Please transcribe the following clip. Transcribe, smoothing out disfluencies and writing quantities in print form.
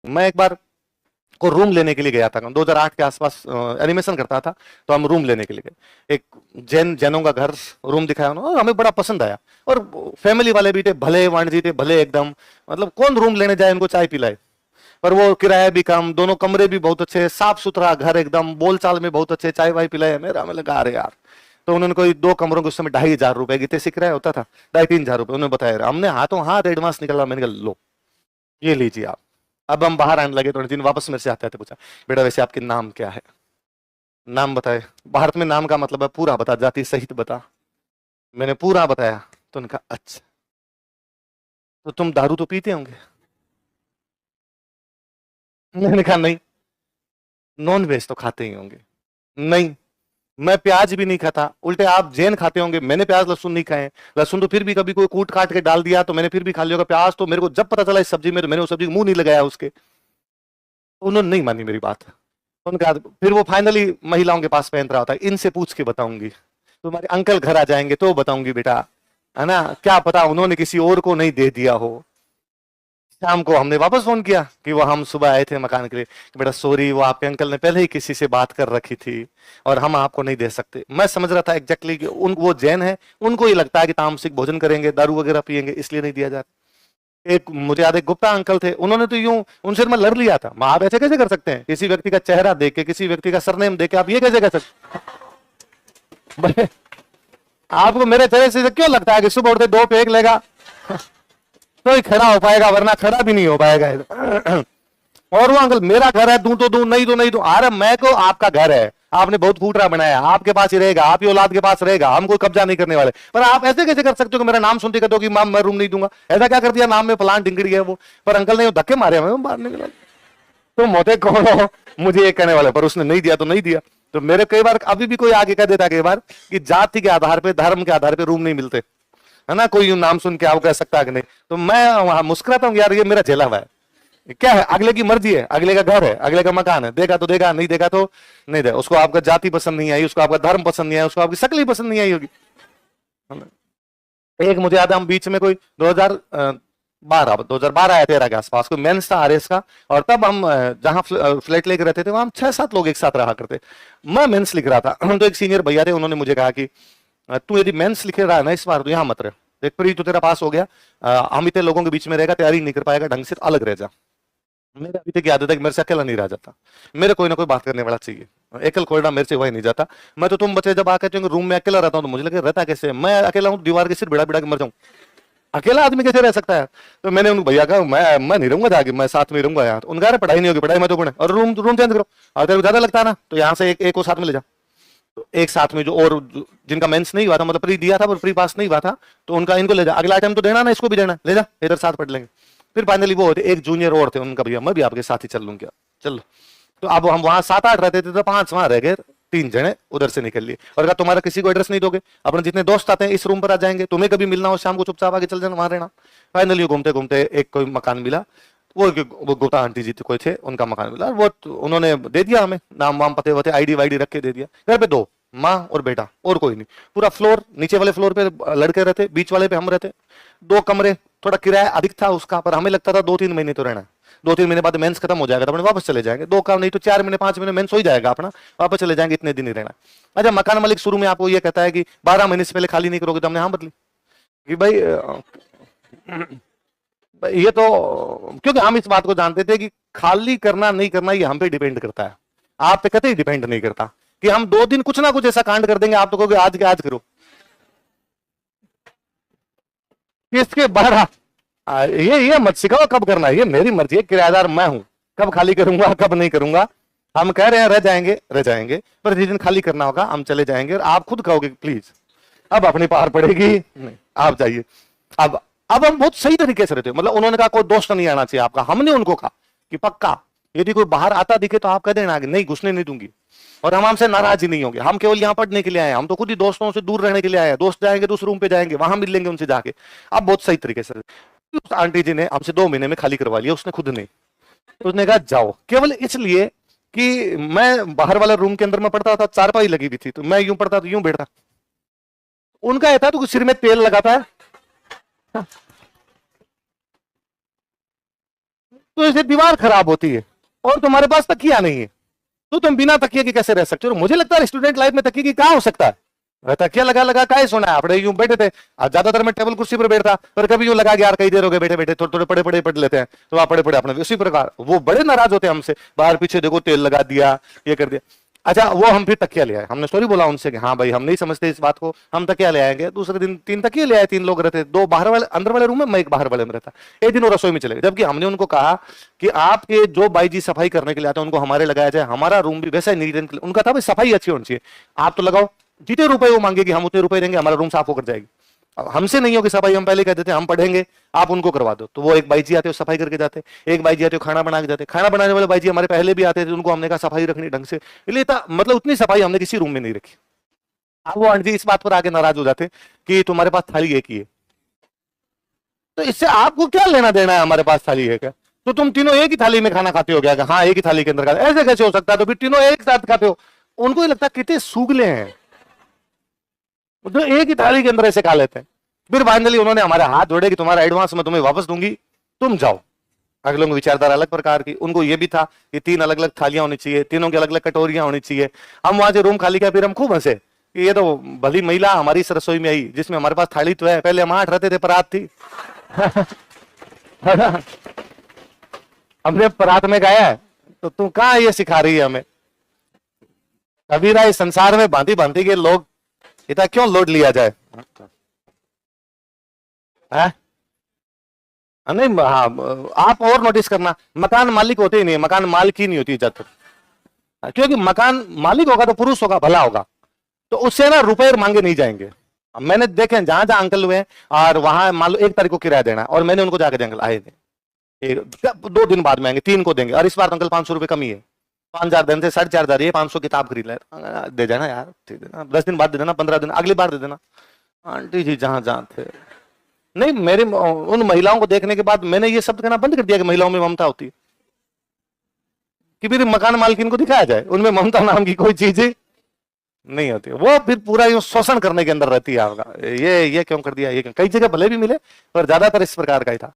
मैं एक बार को रूम लेने के लिए गया था, 2008 के आसपास एनिमेशन करता था, तो हम रूम लेने के लिए गए। एक जैनों का घर रूम दिखाया उन्होंने और हमें बड़ा पसंद आया। और फैमिली वाले भी थे, भले वाण जी थे, भले एकदम, मतलब कौन रूम लेने जाए उनको चाय पिलाए। पर वो किराया भी कम, दोनों कमरे भी बहुत अच्छे, साफ सुथरा घर एकदम, बोलचाल में बहुत अच्छे, चाय वाय पिलाए। मेरा मैं लगा, अरे यार। तो उन्होंने कोई 2 कमरों के उस समय 2,500 रुपए की तैसे किराया होता था, 2,500-3,000 रुपए उन्होंने बताया। हमने हाथों हाथ एडवांस निकला, मैंने कहा लो ये लीजिए आप। अब हम बाहर आने लगे, थोड़े दिन वापस मेरे से आते आते पूछा, बेटा वैसे आपके नाम क्या है? नाम बताए। भारत में नाम का मतलब है पूरा बता, जाति सहित बता। मैंने पूरा बताया। तो उन्होंने कहा अच्छा, तो तुम दारू तो पीते होंगे? मैंने कहा नहीं। नॉन वेज तो खाते ही होंगे? नहीं, मैं प्याज भी नहीं खाता। उल्टे आप जैन खाते होंगे, मैंने प्याज लहसुन नहीं खाए। लहसुन तो फिर भी कभी कोई कूट काट के डाल दिया तो मैंने फिर भी खा लिया होगा। प्याज तो मेरे को जब पता चला इस सब्जी में, तो मैंने उस सब्जी को मुंह नहीं लगाया उसके। उन्होंने नहीं मानी मेरी बात। उनका फिर वो फाइनली महिलाओं के पास पहन रहा होता है, इनसे पूछ के बताऊंगी, तुम्हारे अंकल घर आ जाएंगे तो बताऊंगी बेटा, है ना, क्या पता उन्होंने किसी और को नहीं दे दिया हो। शाम को हमने वापस फोन किया कि वो हम सुबह आए थे मकान के लिए, कि बेटा सॉरी, वो आपके अंकल ने पहले ही किसी से बात कर रखी थी और हम आपको नहीं दे सकते। मैं समझ रहा था एग्जैक्टली कि उन वो जैन है, उनको ये लगता है कि तामसिक भोजन करेंगे, दारू वगैरह पियेंगे, इसलिए नहीं दिया जाता। एक मुझे याद है गुप्ता अंकल थे, उन्होंने तो यूं उनसे मैं लड़ लिया था। आप ऐसे कैसे कर सकते हैं, किसी व्यक्ति का चेहरा देख के, किसी व्यक्ति का सरनेम देख के आप ये कैसे कर सकते? भाई, आपको मेरे चेहरे से क्यों लगता है कि सुबह उठते 2 पेग लेगा तो ही खड़ा हो पाएगा, वरना खड़ा भी नहीं हो पाएगा। और वो अंकल, मेरा घर है, दूं तो दूं, नहीं तो नहीं दूं। अरे मैं को आपका घर है, आपने बहुत फूटरा बनाया, आपके पास ही रहेगा, आप ही औलाद के पास रहेगा, हम कोई कब्जा नहीं करने वाले। पर आप ऐसे कैसे कर सकते हो कि मेरा नाम सुनते कहते हो कि मां मैं रूम नहीं दूंगा? ऐसा क्या कर दिया नाम में, प्लान डिंगड़ी है वो। पर अंकल ने धक्के मारे, हमें बाहर निकला। तो मोते कौन हो मुझे ये कहने वाले, पर उसने नहीं दिया तो नहीं दिया। तो मेरे कई बार अभी भी कोई आगे कह देता, कई बार कि जाति के आधार पे, धर्म के आधार पे रूम नहीं मिलते, है ना, कोई नाम सुन के आप कह सकता है कि नहीं। तो मैं वहां मुस्कुराता हूँ, यार ये मेरा झेला हुआ है, क्या है, अगले की मर्जी है, अगले का घर है, अगले का मकान है, देगा तो देगा, नहीं देगा तो नहीं देगा। उसको आपका जाति पसंद नहीं आई, उसको आपका धर्म पसंद नहीं आया, उसको आपकी शक्ल ही पसंद नहीं आई होगी। एक मुझे याद है, हम बीच में कोई 2012 या 13 के आसपास कोई मेंस था आरएस का, और तब हम जहां फ्लैट लेके रहते थे वहां हम 6-7 लोग एक साथ रहा करते। मैं मेंस लिख रहा था तो एक सीनियर भैया थे, उन्होंने मुझे कहा कि तू यदि मेंस लिख रहा है ना इस बार, तो यहाँ मत रहे, देख प्री तो तेरा पास हो गया, हम इतने लोगों के बीच में रहेगा, तैयारी नहीं कर पाएगा ढंग से, अलग रह जा। मेरे अभी तक आदत है कि मेरे से अकेला नहीं रह जाता, मेरे कोई ना कोई बात करने वाला चाहिए, एकल कोयडा मेरे से वही नहीं जाता। मैं तो तुम बच्चे जब आके रूम में अकेला रहता हूँ तो मुझे लगे रहता कैसे, मैं अकेला हूँ, दीवार के सिर भिड़ा भिड़ा के मर जाऊं, अकेला आदमी कैसे रह सकता है? तो मैंने उनको भैया कहा मैं नहीं रहूंगा जाके, मैं साथ में रहूंगा यार। उनका अरे पढ़ाई नहीं होगी, पढ़ाई में तो पढ़े, और रूम रूम चेंज करो, और तेरे को ज्यादा लगता है ना तो यहाँ से एक को साथ में ले जा। तो एक साथ में जो और जिनका मेंस नहीं हुआ था, मतलब प्री दिया था पर प्री पास नहीं हुआ था, तो उनका इनको ले जा, अगला आइटम तो देना ना, इसको भी देना, ले जा इधर साथ पढ़ लेंगे। फिर फाइनली वो होते एक जूनियर और थे, उनका भैया मैं भी आपके साथ ही चल लूँ क्या, चलो। तो अब हम वहां 7-8 रहते थे, तो 5 वहां रह गए, 3 जने उधर से निकल लिए। और कहा तुम्हारा किसी को एड्रेस नहीं दोगे, अपने जितने दोस्त आते हैं इस रूम पर आ जाएंगे, तुम्हें कभी मिलना हो शाम को चुपचाप आगे चल जाना, वहां रहना। फाइनली घूमते घूमते एक कोई मकान मिला, वो गुप्ता आंटी जी कोई थे, उनका मकान मिला, वो उन्होंने दे दिया हमें, नाम वाम पते वते आईडी वाईडी रख के दे दिया। घर पे 2 माँ और बेटा, और कोई नहीं, पूरा फ्लोर, नीचे वाले फ्लोर पे लड़के रहते, बीच वाले पे हम रहते, 2 कमरे। थोड़ा किराया अधिक था उसका, पर हमें लगता था 2-3 महीने तो रहना है, 2-3 महीने बाद मेंस खत्म हो जाएगा तो अपने वापस चले जाएंगे, 2 का नहीं तो 4 महीने 5 महीने मेंस हो ही जाएगा अपना, वापस चले जाएंगे, इतने दिन ही रहना। अच्छा, मकान मालिक शुरू में आपको ये कहता है कि 12 महीने से पहले खाली नहीं करोगे, तो हमने हाँ बदली कि भाई ये तो, क्योंकि हम इस बात को जानते थे कि खाली करना नहीं करना ये हम पे डिपेंड करता है, आप पे कतई डिपेंड नहीं करता, कि हम 2 दिन कुछ ना कुछ ऐसा कांड कर देंगे, आप तो कहोगे आज के आज करो, किसके 12? ये मत सिखाओ कब करना है, ये मेरी मर्जी है, किराएदार मैं हूं, कब खाली करूंगा कब नहीं करूंगा। हम कह रहे हैं रह जाएंगे रह जाएंगे, पर जिस दिन खाली करना होगा हम चले जाएंगे, और आप खुद कहोगे प्लीज अब अपनी पार पड़ेगी, नहीं आप जाइए। अब अब हम बहुत सही तरीके से रहते हो, मतलब उन्होंने कहा कोई दोस्त नहीं आना चाहिए आपका, हमने उनको कहा कि पक्का यदि कोई बाहर आता दिखे तो आप कह देना कि नहीं घुसने नहीं दूंगी, और हम हमसे नाराज ही नहीं होंगे, हम केवल यहाँ पढ़ने के लिए आए हैं, हम तो खुद ही दोस्तों से दूर रहने के लिए आए हैं, दोस्त जाएंगे तो उस रूम पे जाएंगे, वहां मिल लेंगे उनसे जाके। अब बहुत सही तरीके से उस आंटी जी ने हमसे 2 महीने में खाली करवा लिया, उसने खुद नहीं, तो उसने कहा जाओ, केवल इसलिए कि मैं बाहर वाला रूम के अंदर में पढ़ता था, चारपाई लगी हुई थी, तो मैं यूं पढ़ता तो यूं बैठता, उनका ऐसा तो सिर में तेल लगाता है, तो ऐसे दीवार खराब होती है और तुम्हारे पास तकिया नहीं है, तो तुम बिना तकिए के कैसे रह सकते हो? मुझे लगता है स्टूडेंट लाइफ में तकिए की कहां हो सकता है? तकिया लगा लगा का सोना है, अपने यूं बैठे थे। ज्यादातर मैं टेबल कुर्सी पर बैठता, पर कभी यूं लगा कि यार कई देर हो गए बैठे बैठे, थोड़े थोड़े पड़े पड़े पढ़ लेते हैं, तो आप पढ़े पढ़े अपने उसी प्रकार। वो बड़े नाराज होते हैं हमसे, बाहर पीछे देखो तेल लगा दिया, ये कर दिया। अच्छा, वो हम फिर तकिया ले आए, हमने सॉरी बोला उनसे कि हाँ भाई हम नहीं समझते इस बात को, हम तकिया ले आएंगे। दूसरे दिन 3 तकिए ले आए, 3 लोग रहते, 2 बाहर वाले अंदर वाले रूम में, मैं एक बाहर वाले में रहता। एक दिन वो रसोई में चले गए, जबकि हमने उनको कहा कि आपके जो बाई जी सफाई करने के लिए आते हैं उनको हमारे लगाया जाए, हमारा रूम भी वैसा नीट एंड क्लीन। उनका था भाई सफाई अच्छी होनी चाहिए, आप तो लगाओ। जितने रुपए वो मांगेगी हम उतने रुपए देंगे, हमारा रूम साफ होकर जाएगी। अब हमसे नहीं होगी सफाई, हम पहले कहते थे हम पढ़ेंगे, आप उनको करवा दो। तो वो एक बाई जी आते हो सफाई करके जाते, एक बाई जी आते हो खाना बना के जाते। खाना बनाने वाले बाई जी हमारे पहले भी आते थे, उनको हमने कहा सफाई रखनी ढंग से, इसलिए मतलब उतनी सफाई हमने किसी रूम में नहीं रखी। अब वो आंटी इस बात पर आगे नाराज हो जाते कि तुम्हारे पास थाली एक ही है, तो इससे आपको क्या लेना देना है, हमारे पास थाली है क्या? तो तुम तीनों एक ही थाली में खाना खाते हो क्या? हाँ एक ही थाली के अंदर खाते, ऐसे कैसे हो सकता है? तो फिर तीनों एक साथ खाते हो। उनको ही लगता कितने सूगले हैं, तो एक ही थाली के अंदर ऐसे खा लेते हैं। फिर फाइनली उन्होंने हमारे हाथ जोड़े कि तुम्हारा एडवांस मैं तुम्हें वापस दूंगी, तुम जाओ। अगले लोग विचारधारा अलग प्रकार की, उनको ये भी था कि 3 अलग अलग थालियां होनी चाहिए, तीनों की अलग अलग कटोरियां होनी चाहिए। हम वहां से रूम खाली किया, फिर हम खूब हंसे कि ये तो भली महिला हमारी इस रसोई में आई जिसमें हमारे पास थाली तो है, पहले हम 8 रहते थे, परात थी। हमने परात में गाया है, तो तू कहां ये सिखा रही है हमें? कबीरा इस संसार में भांति भांति के लोग, इतना क्यों लोड लिया जाए? है? नहीं, हाँ आप और नोटिस करना, मकान मालिक होते ही नहीं, मकान मालिक ही नहीं होती इज्जत, क्योंकि मकान मालिक होगा तो पुरुष होगा, भला होगा, तो उससे ना रुपए मांगे नहीं जाएंगे। मैंने देखे जहां जहां अंकल हुए और वहां मान लो 1 तारीख को किराया देना, और मैंने उनको जाकर अंकल आए थे 2 दिन बाद में आएंगे, 3 को देंगे, और इस बार अंकल 500 रुपए कमी है, 5000 देने थे, 4500 ये 500 किताब खरीद ले, दे देना यार, दे देना, 10 दिन बाद दे देना, 15 दिन अगली बार दे देना। आंटी जी जहां जहां थे, नहीं मेरे उन महिलाओं को देखने के बाद मैंने ये शब्द कहना बंद कर दिया कि महिलाओं में ममता होती है, कि फिर मकान मालकिन को दिखाया जाए उनमें ममता नाम की कोई चीज नहीं होती। वो फिर पूरा यूं शोषण करने के अंदर रहती है आपका, ये क्यों कर दिया, ये क्यों। कई जगह भले भी मिले, पर ज्यादातर इस प्रकार का ही था।